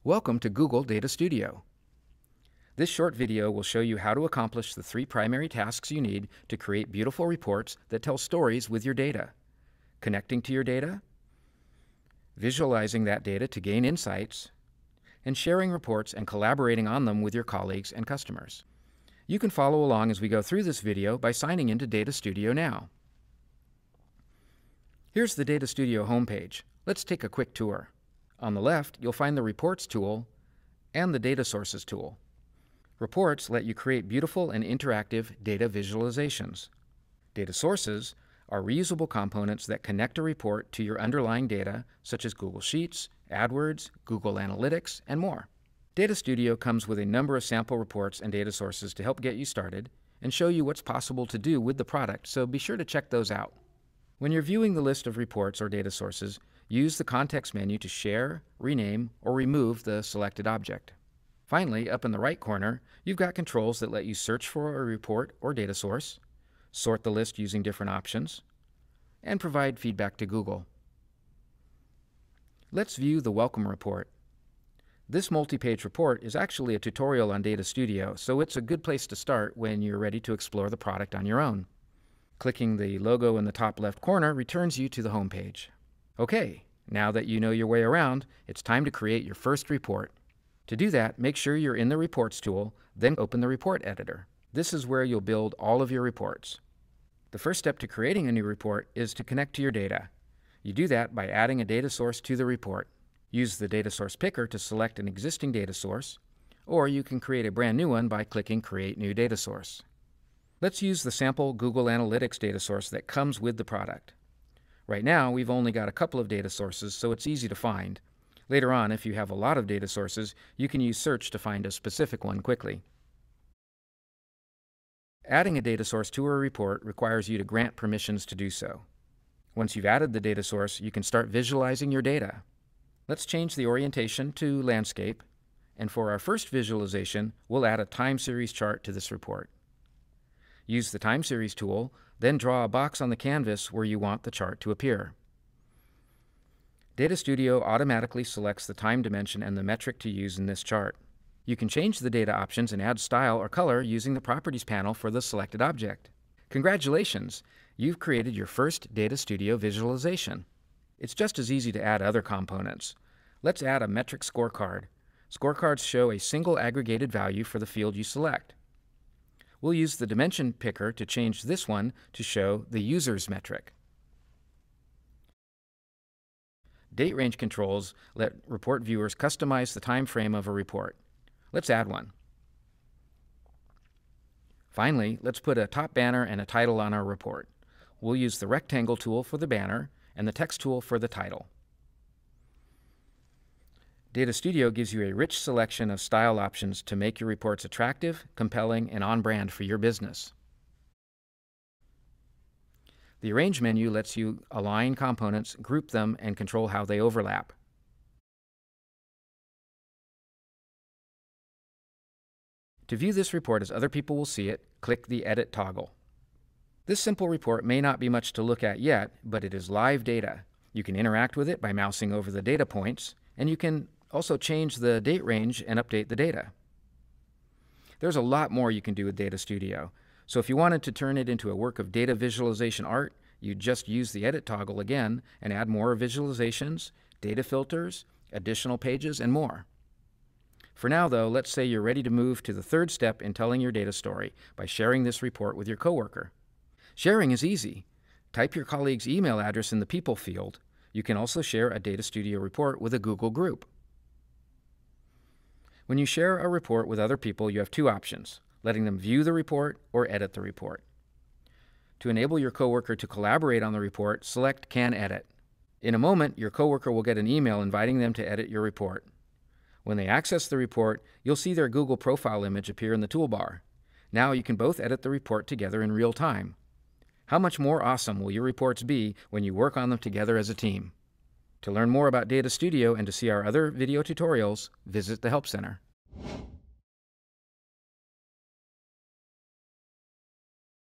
Welcome to Google Data Studio. This short video will show you how to accomplish the 3 primary tasks you need to create beautiful reports that tell stories with your data: connecting to your data, visualizing that data to gain insights, and sharing reports and collaborating on them with your colleagues and customers. You can follow along as we go through this video by signing into Data Studio now. Here's the Data Studio homepage. Let's take a quick tour. On the left, you'll find the Reports tool and the Data Sources tool. Reports let you create beautiful and interactive data visualizations. Data sources are reusable components that connect a report to your underlying data, such as Google Sheets, AdWords, Google Analytics, and more. Data Studio comes with a number of sample reports and data sources to help get you started and show you what's possible to do with the product, so be sure to check those out. When you're viewing the list of reports or data sources, use the context menu to share, rename, or remove the selected object. Finally, up in the right corner, you've got controls that let you search for a report or data source, sort the list using different options, and provide feedback to Google. Let's view the Welcome Report. This multi-page report is actually a tutorial on Data Studio, so it's a good place to start when you're ready to explore the product on your own. Clicking the logo in the top left corner returns you to the home page. Okay, now that you know your way around, it's time to create your first report. To do that, make sure you're in the Reports tool, then open the Report Editor. This is where you'll build all of your reports. The first step to creating a new report is to connect to your data. You do that by adding a data source to the report. Use the Data Source Picker to select an existing data source, or you can create a brand new one by clicking Create New Data Source. Let's use the sample Google Analytics data source that comes with the product. Right now, we've only got a couple of data sources, so it's easy to find. Later on, if you have a lot of data sources, you can use search to find a specific one quickly. Adding a data source to a report requires you to grant permissions to do so. Once you've added the data source, you can start visualizing your data. Let's change the orientation to landscape, and for our first visualization, we'll add a time series chart to this report. Use the Time Series tool, then draw a box on the canvas where you want the chart to appear. Data Studio automatically selects the time dimension and the metric to use in this chart. You can change the data options and add style or color using the Properties panel for the selected object. Congratulations! You've created your first Data Studio visualization. It's just as easy to add other components. Let's add a metric scorecard. Scorecards show a single aggregated value for the field you select. We'll use the Dimension Picker to change this one to show the user's metric. Date range controls let report viewers customize the time frame of a report. Let's add one. Finally, let's put a top banner and a title on our report. We'll use the Rectangle tool for the banner and the Text tool for the title. Data Studio gives you a rich selection of style options to make your reports attractive, compelling, and on-brand for your business. The Arrange menu lets you align components, group them, and control how they overlap. To view this report as other people will see it, click the Edit toggle. This simple report may not be much to look at yet, but it is live data. You can interact with it by mousing over the data points, and you can also change the date range and update the data. There's a lot more you can do with Data Studio, so if you wanted to turn it into a work of data visualization art, you'd just use the Edit toggle again and add more visualizations, data filters, additional pages, and more. For now, though, let's say you're ready to move to the third step in telling your data story by sharing this report with your coworker. Sharing is easy. Type your colleague's email address in the People field. You can also share a Data Studio report with a Google group. When you share a report with other people, you have two options: letting them view the report or edit the report. To enable your coworker to collaborate on the report, select Can Edit. In a moment, your coworker will get an email inviting them to edit your report. When they access the report, you'll see their Google profile image appear in the toolbar. Now you can both edit the report together in real time. How much more awesome will your reports be when you work on them together as a team? To learn more about Data Studio and to see our other video tutorials, visit the Help Center.